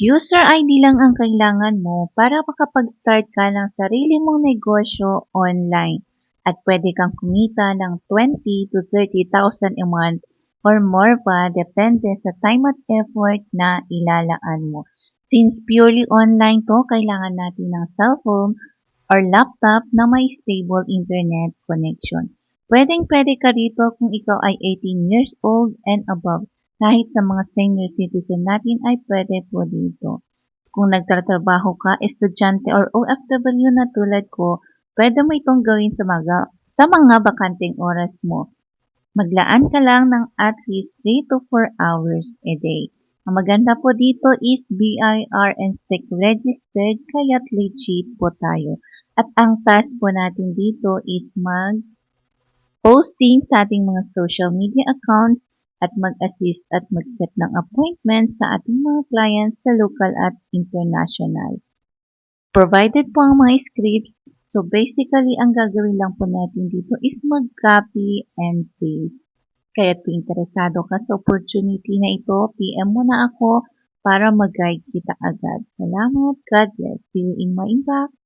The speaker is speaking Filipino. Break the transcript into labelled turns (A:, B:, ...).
A: User ID lang ang kailangan mo para makapag-start ka ng sarili mong negosyo online at pwede kang kumita ng 20 to 30,000 a month or more pa depende sa time at effort na ilalaan mo. Since purely online to, kailangan natin ng cellphone or laptop na may stable internet connection. Pwedeng-pwede ka rito kung ikaw ay 18 years old and above. Kahit sa mga senior citizen natin ay pwede po dito. Kung nagtatrabaho ka, estudyante or OFW na tulad ko, pwede mo itong gawin sa mga bakanteng oras mo. Maglaan ka lang ng at least 3 to 4 hours a day. Ang maganda po dito is BIR and SEC registered kaya't legit po tayo. At ang task po natin dito is posting sa ating mga social media accounts at mag-assist at mag-set ng appointment sa ating mga clients sa local at international. Provided po ang mga scripts, so basically ang gagawin lang po natin dito is mag-copy and paste. Kaya kung interesado ka sa opportunity na ito, PM mo na ako para mag-guide kita agad. Salamat, God bless. See you in my inbox.